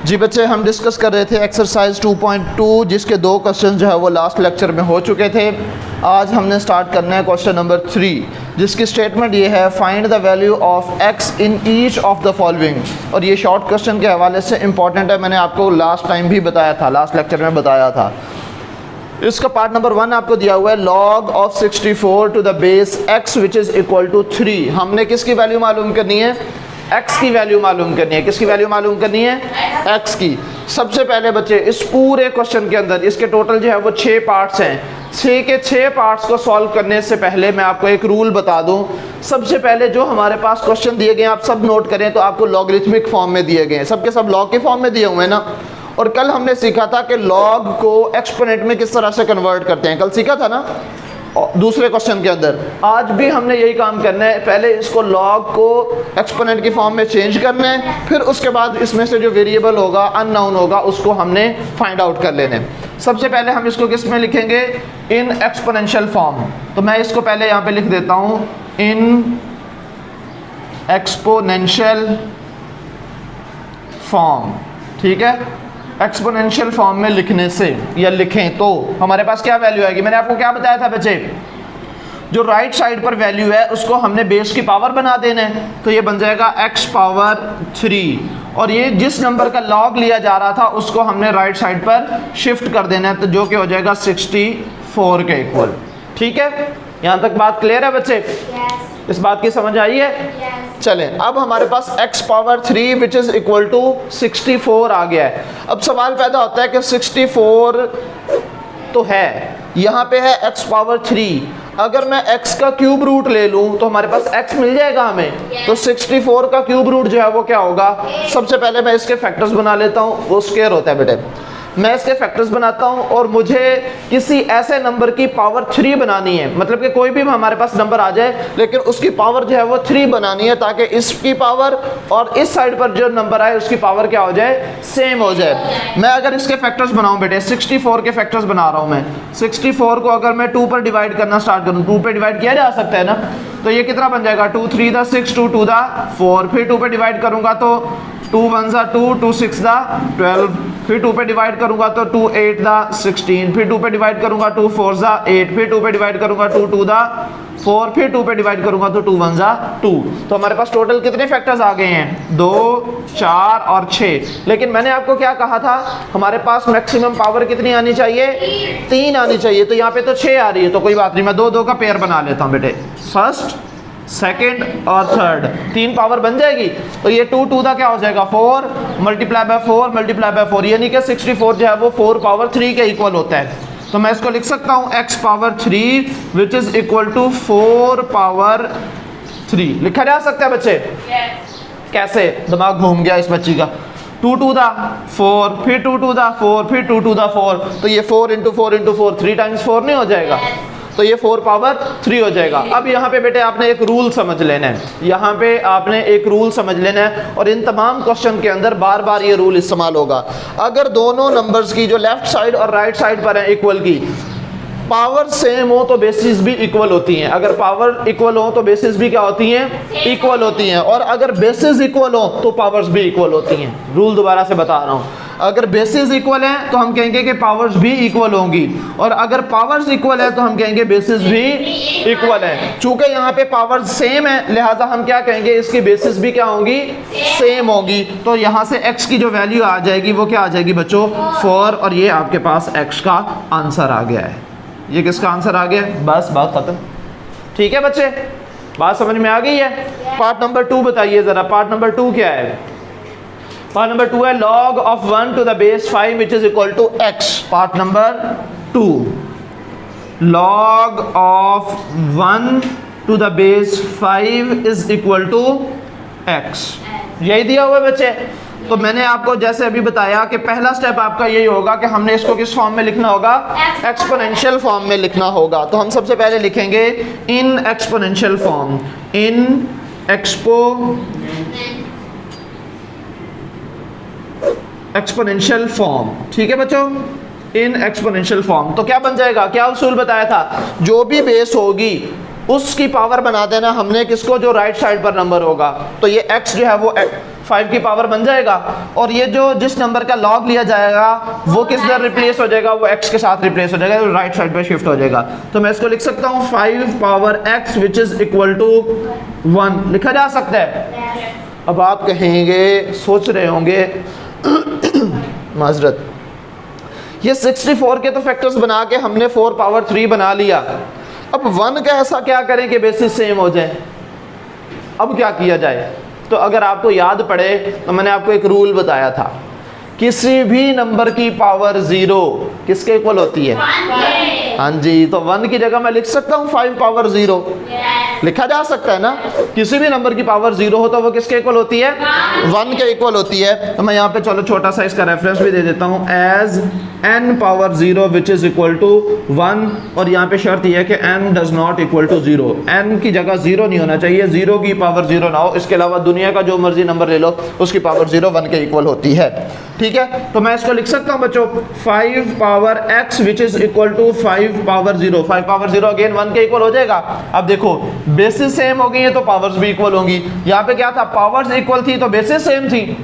जी बच्चे, हम डिस्कस कर रहे थे एक्सरसाइज 2.2 जिसके 2 क्वेश्चन जो है वो लास्ट लेक्चर में हो चुके थे। आज हमने स्टार्ट करना है क्वेश्चन नंबर 3 जिसकी स्टेटमेंट ये है, find the value of x in each of the following. और ये शॉर्ट क्वेश्चन के हवाले से इंपॉर्टेंट है, मैंने आपको लास्ट टाइम भी बताया था, लास्ट लेक्चर में बताया था। इसका पार्ट नंबर 1 आपको दिया हुआ है, log of 64 to the base x which is equal to 3। हमने किसकी वैल्यू मालूम करनी है? x की वैल्यू मालूम करनी है। किसकी वैल्यू मालूम करनी है? x की। सबसे पहले बच्चे इस पूरे क्वेश्चन के अंदर इसके टोटल जो है वो 6 पार्ट्स हैं। 6 के 6 पार्ट्स को सॉल्व करने से पहले मैं आपको एक रूल बता दूं। सबसे पहले जो हमारे पास क्वेश्चन दिए गए, आप सब नोट करें तो आपको लॉगरिथमिक फॉर्म में दिए गए हैं, सबके सब लॉग के फॉर्म में दिए हुए हैं ना। और कल हमने सीखा था कि लॉग को एक्सपोनेंट में किस तरह से कन्वर्ट करते हैं, कल सीखा था ना दूसरे क्वेश्चन के अंदर। आज भी हमने यही काम करना है, पहले इसको लॉग को एक्सपोनेंट की फॉर्म में चेंज करना है, फिर उसके बाद इसमें से जो वेरिएबल होगा, अननोन होगा, उसको हमने फाइंड आउट कर लेना है। सबसे पहले हम इसको किस में लिखेंगे? In exponential form. तो मैं इसको पहले यहाँ पे लिख देता हूँ, इन एक्सपोनेंशियल फॉर्म। ठीक है, एक्सपोनेंशियल फॉर्म में लिखने से या लिखें तो हमारे पास क्या वैल्यू आएगी? मैंने आपको क्या बताया था बच्चे, जो राइट साइड पर वैल्यू है उसको हमने बेस की पावर बना देना है। तो ये बन जाएगा x पावर 3, और ये जिस नंबर का लॉग लिया जा रहा था उसको हमने राइट साइड पर शिफ्ट कर देना है, तो जो कि हो जाएगा 64 के इक्वल। ठीक है, यहाँ तक बात क्लियर है बच्चे? इस बात की समझ आई है? चलें, अब हमारे पास x power 3 which is equal to 64 आ गया है। अब सवाल पैदा होता है कि 64 तो है, यहाँ पे है x पावर 3, अगर मैं x का क्यूब रूट ले लूँ तो हमारे पास x मिल जाएगा हमें। तो 64 का क्यूब रूट जो है वो क्या होगा? सबसे पहले मैं इसके फैक्टर्स बना लेता हूँ, वो स्क्वायर होता है बेटे। मैं इसके फैक्टर्स बनाता हूं और मुझे किसी ऐसे नंबर की पावर 3 बनानी है, मतलब कि कोई भी हमारे पास नंबर आ जाए लेकिन उसकी पावर जो है वो 3 बनानी है, ताकि इसकी पावर और इस साइड पर जो नंबर आए उसकी पावर क्या हो जाए? सेम हो जाए। मैं अगर इसके फैक्टर्स बनाऊं बेटे, 64 के फैक्टर्स बना रहा हूं मैं। 64 को अगर मैं 2 पर डिवाइड करना स्टार्ट करूं, 2 पे डिवाइड किया जा सकता है ना, तो ये कितना बन जाएगा? 2 3 दा 6, 2 2 दा 4। फिर 2 पे डिवाइड करूंगा तो 2 1 दा 2, 2 6 दा 12। फिर 2 पे डिवाइड करूंगा तो 2 8 दा 16। फिर 2 पे डिवाइड करूंगा 2 4 दा 8। फिर 2 पे डिवाइड करूंगा 2 2 दा 4। फिर 2 पे डिवाइड करूंगा तो 2 1 दा 2। तो हमारे पास टोटल कितने फैक्टर्स आ गए हैं? 2 4 और 6। लेकिन मैंने आपको क्या कहा था, हमारे पास मैक्सिमम पावर कितनी आनी चाहिए? 3 आनी चाहिए। तो यहाँ पे तो 6 आ रही है, तो कोई बात नहीं, मैं 2 2 का पेयर बना लेता हूँ बेटे, फर्स्ट सेकेंड और थर्ड, 3 पावर बन जाएगी। तो ये 2 2 दा क्या हो जाएगा? 4 मल्टीप्लाई बाय 4 मल्टीप्लाई बाय 4, यानी कि 64 जो है वो 4 पावर 3 के इक्वल होता है। तो मैं इसको लिख सकता हूँ x power 3 which is equal to 4 power 3। लिखा जा सकता है बच्चे? कैसे? दिमाग घूम गया इस बच्ची का। 2 2 दा 4, फिर 2 2 दा 4, फिर 2 2 दा 4, तो ये 4 इंटू 4 इंटू 4, 3 टाइम्स 4 नहीं हो जाएगा? तो ये 4 पावर 3 हो जाएगा। अब यहाँ पे बेटे आपने एक रूल समझ लेना है, यहाँ पे आपने एक रूल समझ लेना है, और इन तमाम क्वेश्चन के अंदर बार बार ये रूल इस्तेमाल होगा। अगर दोनों नंबर्स की जो लेफ्ट साइड और राइट साइड पर है इक्वल की पावर सेम हो तो बेसिस भी इक्वल होती हैं। अगर पावर इक्वल हो तो बेसिस भी क्या होती हैं? इक्वल होती हैं। और अगर बेसिस इक्वल हो तो पावर्स भी इक्वल होती हैं। रूल दोबारा से बता रहा हूँ, अगर बेसिस इक्वल है तो हम कहेंगे कि पावर्स भी इक्वल होंगी, और अगर पावर्स इक्वल है तो हम कहेंगे बेसिस भी इक्वल है। चूंकि यहाँ पे पावर्स सेम है लिहाजा हम क्या कहेंगे? इसकी बेसिस भी क्या होंगी? सेम होगी। तो यहाँ से x की जो वैल्यू आ जाएगी वो क्या आ जाएगी बच्चों? 4। और ये आपके पास x का आंसर आ गया है। ये किसका आंसर आ गया? बस बात खत्म। ठीक है बच्चे, बात समझ में आ गई है? पार्ट नंबर 2 बताइए जरा, पार्ट नंबर 2 क्या है? पार्ट नंबर 2 है log of 1 to the base 5 which is equal to x। Part number 2, log of 1 to the base 5 is equal to x। यही दिया हुआ है बच्चे। तो मैंने आपको जैसे अभी बताया कि पहला स्टेप आपका यही होगा कि हमने इसको किस फॉर्म में लिखना होगा? एक्सपोनेंशियल फॉर्म में लिखना होगा। तो हम सबसे पहले लिखेंगे in exponential form, in exponential form. ठीक है बच्चों, इन एक्सपोनेंशियल फॉर्म। तो क्या बन जाएगा? क्या उसूल बताया था? जो भी बेस होगी उसकी पावर बना देना हमने किसको? जो राइट साइड पर नंबर होगा। तो ये x जो है वो 5 की पावर बन जाएगा, और ये जो जिस नंबर का लॉग लिया जाएगा वो किस तरह रिप्लेस हो जाएगा, वो x के साथ रिप्लेस हो जाएगा, राइट साइड पे शिफ्ट हो जाएगा। तो मैं इसको लिख सकता हूँ 5 power x which is equal to 1, लिखा जा सकता है। अब आप कहेंगे, सोच रहे होंगे माजरत, ये 64 के तो फैक्टर्स बना के हमने 4 पावर 3 बना लिया, अब 1 का ऐसा क्या करें कि बेसिस सेम हो जाए, अब क्या किया जाए? तो अगर आपको याद पड़े तो मैंने आपको एक रूल बताया था, किसी भी नंबर की पावर 0 किसके इक्वल होती है? हाँ जी, तो 1 की जगह मैं लिख सकता हूँ 5 पावर 0, लिखा जा सकता है ना। किसी भी नंबर की पावर 0 हो तो वो किसके इक्वल होती है? 1 के इक्वल होती है। तो मैं यहाँ पे चलो छोटा सा इसका रेफरेंस भी दे देता हूँ, as n power 0 which is equal to 1, और यहाँ पे शर्त यह है कि n does not equal to 0, n की जगह 0 नहीं होना चाहिए, 0 की पावर 0 ना हो। इसके अलावा दुनिया का जो मर्जी नंबर ले लो उसकी पावर 0 1 के इक्वल होती है, ठीक है। तो मैं इसको लिख सकता हूँ बच्चों 5 power x which is equal to 5 power 0, 5 power 0 again 1 के इक्वल हो जाएगा। अब देखो बेसिस सेम हो गई है तो पावर्स भी इक्वल होंगी। यहाँ पे क्या था, पावर्स इक्वल थी तो बेसिस सेम थी,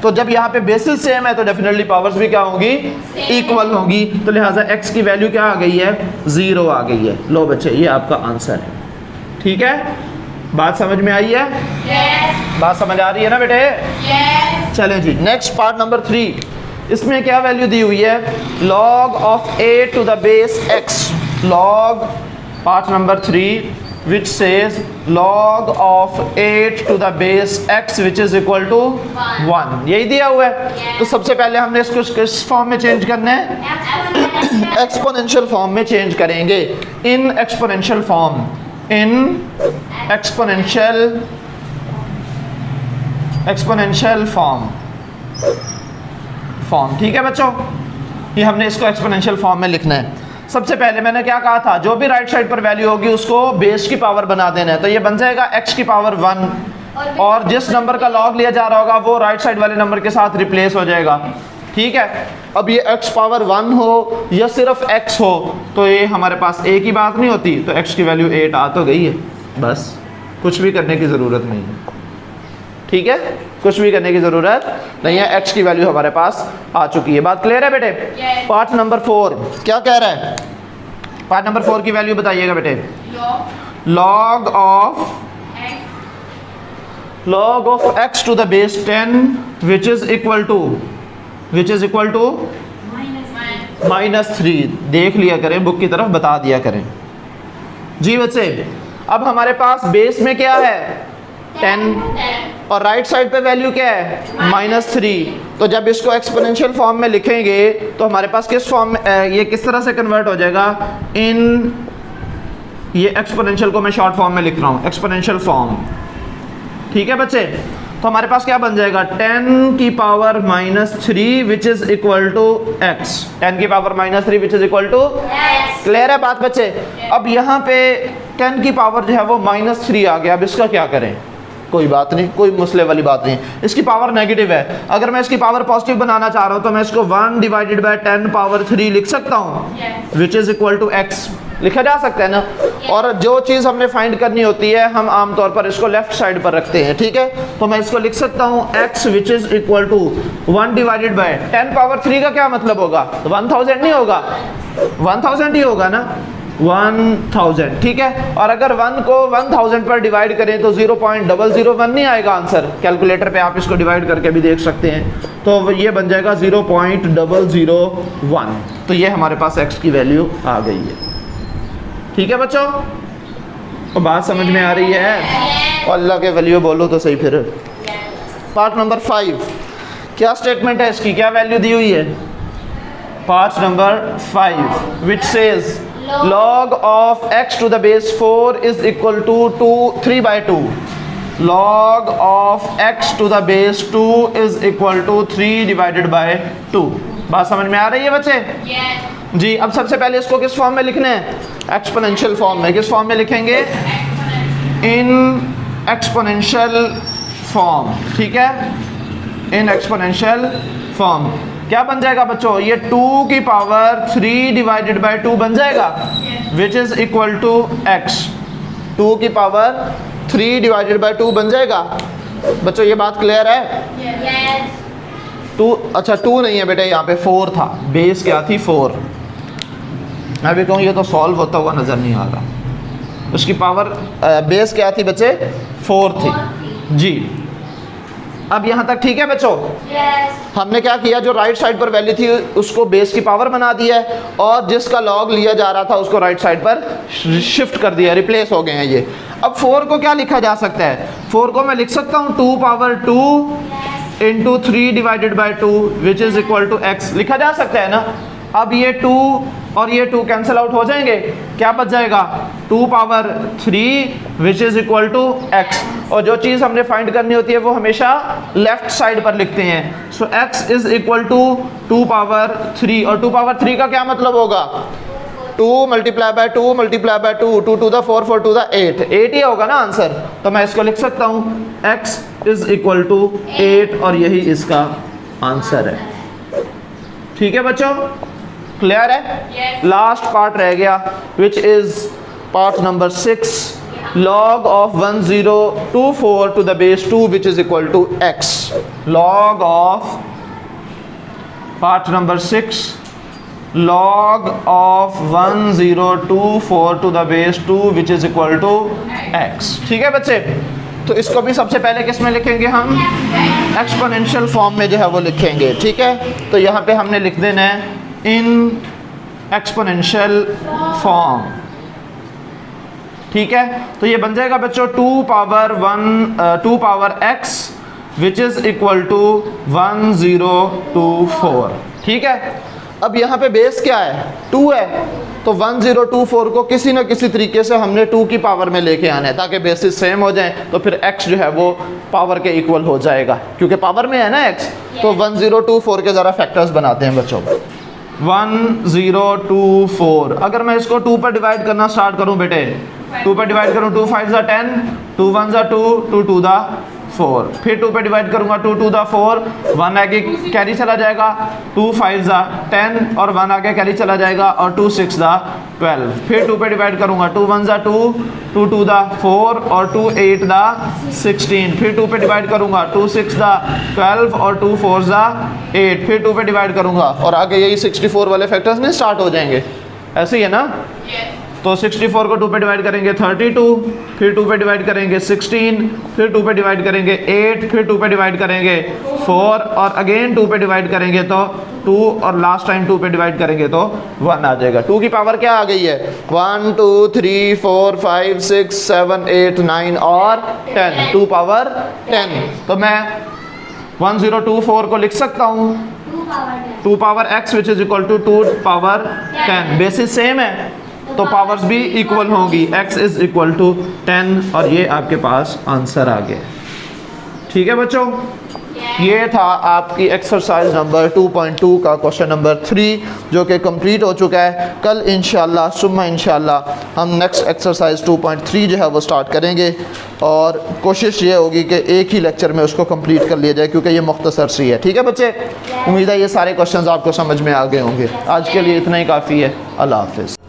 तो जब यहाँ पे बेसिस सेम है तो डेफिनेटली पावर्स भी क्या होंगी? इक्वल होंगी। तो लिहाजा x की वैल्यू क्या आ गई है? 0 आ गई है। लो बच्चे ये आपका आंसर है, ठीक है। बात समझ में आई है? yes. बात समझ आ रही है ना बेटे? yes. चलें जी, नेक्स्ट पार्ट नंबर 3। इसमें क्या वैल्यू दी हुई है? log of a to the base x, log part number 3 which says log of 8 to the base x which is equal to 1, यही दिया हुआ है। yes. तो सबसे पहले हमने इसको किस फॉर्म में चेंज करना है? एक्सपोनेंशियल फॉर्म में चेंज करेंगे। In exponential form, in exponential form, ठीक है बच्चों, ये हमने इसको एक्सपोनेंशियल फॉर्म में लिखना है। सबसे पहले मैंने क्या कहा था, जो भी राइट साइड पर वैल्यू होगी उसको बेस की पावर बना देना है। तो ये बन जाएगा x की पावर 1, और जिस नंबर का लॉग लिया जा रहा होगा वो राइट साइड वाले नंबर के साथ रिप्लेस हो जाएगा, ठीक है। अब ये x पावर 1 हो या सिर्फ x हो तो ये हमारे पास a की बात नहीं होती, तो x की वैल्यू 8 आ तो गई है, बस कुछ भी करने की ज़रूरत नहीं है, ठीक है, कुछ भी करने की ज़रूरत नहीं है, x की वैल्यू हमारे पास आ चुकी है। बात क्लियर है बेटे? yes. पार्ट नंबर 4 क्या कह रहा है? पार्ट नंबर 4 की वैल्यू बताइएगा बेटे। log of x to the base 10 which is equal to -3। देख लिया करें, बुक की तरफ बता दिया करें जी बच्चे। अब हमारे पास बेस में क्या है? 10, और राइट साइड पे वैल्यू क्या है? -3। तो जब इसको एक्सपोनेंशियल फॉर्म में लिखेंगे तो हमारे पास किस फॉर्म में, ये किस तरह से कन्वर्ट हो जाएगा? इन, ये एक्सपोनेंशियल को मैं शॉर्ट फॉर्म में लिख रहा हूँ, एक्सपोनेंशियल फॉर्म, ठीक है बच्चे। तो हमारे पास क्या बन जाएगा? 10 की power -3 which is equal to x, 10 की power -3 which is equal to x। Clear है बात बच्चे? अब यहाँ पे 10 की पावर जो है वो -3 आ गया, अब इसका क्या करें? कोई बात नहीं, कोई मसले वाली बात नहीं, इसकी पावर नेगेटिव है। अगर मैं इसकी पावर पॉजिटिव बनाना चाह रहा हूँ तो मैं इसको 1 डिवाइडेड बाय 10 पावर 3 लिख सकता हूँ, which is equal to x, लिखा जा सकता है ना। और जो चीज़ हमने फाइंड करनी होती है हम आमतौर पर इसको लेफ्ट साइड पर रखते हैं, ठीक है। तो मैं इसको लिख सकता हूँ x which is equal to 1 divided by 10 power 3 का क्या मतलब होगा? तो 1000 नहीं होगा, 1000 ही होगा ना, 1000, ठीक है। और अगर 1 को 1000 पर डिवाइड करें तो 0.001 नहीं आएगा आंसर। कैलकुलेटर पे आप इसको डिवाइड करके भी देख सकते हैं, तो ये बन जाएगा 0.001। तो ये हमारे पास x की वैल्यू आ गई है, ठीक है बच्चों। तो बात समझ में आ रही है? और अल्लाह के वैल्यू बोलो तो सही फिर। पार्ट नंबर 5 क्या स्टेटमेंट है इसकी, क्या वैल्यू दी हुई है? Part number 5 which says log of x to the base 4 is equal to 3/2, log of x to the base 2 is equal to 3 divided by 2। बात समझ में आ रही है बच्चे? yes. जी, अब सबसे पहले इसको किस फॉर्म में लिखना है? एक्सपोनेंशियल फॉर्म में। किस फॉर्म में लिखेंगे? इन एक्सपोनेंशियल फॉर्म, ठीक है, इन एक्सपोनेंशियल फॉर्म। क्या बन जाएगा बच्चों? ये 2 की पावर 3 डिवाइडेड बाय 2 बन जाएगा, which is equal to x। 2 की पावर 3 डिवाइडेड बाय 2 बन जाएगा, बच्चों ये बात क्लियर है? टू, अच्छा टू नहीं है बेटा, यहाँ पे 4 था, बेस क्या थी 4। मैं भी कहूँ ये तो सॉल्व होता हुआ नज़र नहीं आ रहा। उसकी पावर बेस क्या थी बच्चे? 4 थी जी। अब यहाँ तक ठीक है बच्चों? हमने क्या किया, जो राइट साइड पर वैल्यू थी उसको बेस की पावर बना दिया है, और जिसका लॉग लिया जा रहा था उसको राइट साइड पर शिफ्ट कर दिया, रिप्लेस हो गए हैं ये। अब 4 को क्या लिखा जा सकता है? 4 को मैं लिख सकता हूँ 2 power 2 into 3 divided by 2 which is equal to x। लिखा जा सकता है ना। अब ये 2 और ये 2 कैंसिल आउट हो जाएंगे, क्या बच जाएगा? 2 power 3 which is equal to x। और जो चीज़ हमने फाइंड करनी होती है वो हमेशा लेफ्ट साइड पर लिखते हैं। So x is equal to 2 power 3, और 2 पावर 3 का क्या मतलब होगा? 2 multiply by 2 multiply by 2, 2 to the 4, 4 to the 8, 8 ही होगा ना आंसर। तो मैं इसको लिख सकता हूँ x इज़ इक्वल टू 8, और यही इसका आंसर है। ठीक है बच्चों, क्लियर है? लास्ट पार्ट रह गया which is part number 6, log of 1024 to the base 2 which is equal to x। log of part number 6, log of 1024 to the base 2 which is equal to x। ठीक है बच्चे, तो इसको भी सबसे पहले किस में लिखेंगे हम? एक्सपोनेंशियल फॉर्म में जो है वो लिखेंगे। ठीक है, तो यहाँ पे हमने लिख देना है इन एक्सपोनेंशियल फॉर्म। ठीक है, तो ये बन जाएगा बच्चों 2 power x which is equal to 1024। ठीक है, अब यहाँ पे बेस क्या है? 2 है, तो 1024 को किसी न किसी तरीके से हमने 2 की पावर में लेके आना है ताकि बेसिस सेम हो जाए, तो फिर x जो है वो पावर के इक्वल हो जाएगा, क्योंकि पावर में है ना x। तो 1024 के ज़रा फैक्टर्स बनाते हैं बच्चों। 1024, अगर मैं इसको 2 पर डिवाइड करना स्टार्ट करूं बेटे, 2 पर डिवाइड करूं, 2 5 ज़ा 10, 2 1 ज़ा 2, 2 2 ज़ा 4, फिर 2 पे डिवाइड करूंगा, 2 2 ज़ा 4, 1 आगे कैरी चला जाएगा, 2 5 ज़ा 10 और 1 आगे कैरी चला जाएगा, और 2 6 ज़ा 12, फिर 2 पे डिवाइड करूंगा, 2 1 ज़ा 2, 2 2 ज़ा 4 और 2 8 ज़ा 16, फिर 2 पे डिवाइड करूंगा, 2 6 ज़ा 12 और 2 4 ज़ा 8, फिर 2 पे डिवाइड करूंगा, और आगे यही 64 वाले फैक्टर्स नहीं स्टार्ट हो जाएंगे। ऐसे ही है ना? तो 64 को 2 पे डिवाइड करेंगे 32, फिर 2 पे डिवाइड करेंगे 16, फिर 2 पे डिवाइड करेंगे 8, फिर 2 पे डिवाइड करेंगे 4, और अगेन 2 पे डिवाइड करेंगे तो 2, और लास्ट टाइम 2 पे डिवाइड करेंगे तो 1 आ जाएगा। 2 की पावर क्या आ गई है? 1 2 3 4 5 6 7 8 9 और 10, 2 पावर 10। तो मैं 1024 को लिख सकता हूँ 2 power x which is equal to 2 power 10। Basis same है तो पावर्स भी इक्वल होंगी, x इज इक्वल टू 10, और ये आपके पास आंसर आ गया। ठीक है बच्चों, ये था आपकी एक्सरसाइज नंबर 2.2 का क्वेश्चन नंबर 3 जो कि कंप्लीट हो चुका है। कल इंशाल्लाह सुम्मा इंशाल्लाह हम नेक्स्ट एक्सरसाइज 2.3 जो है वो स्टार्ट करेंगे, और कोशिश ये होगी कि एक ही लेक्चर में उसको कंप्लीट कर लिया जाए क्योंकि ये मुख्तसर सी है। ठीक है बच्चे, उम्मीद है ये सारे क्वेश्चंस आपको समझ में आ गए होंगे। आज के लिए इतना ही काफ़ी है। अल्लाह हाफिज़।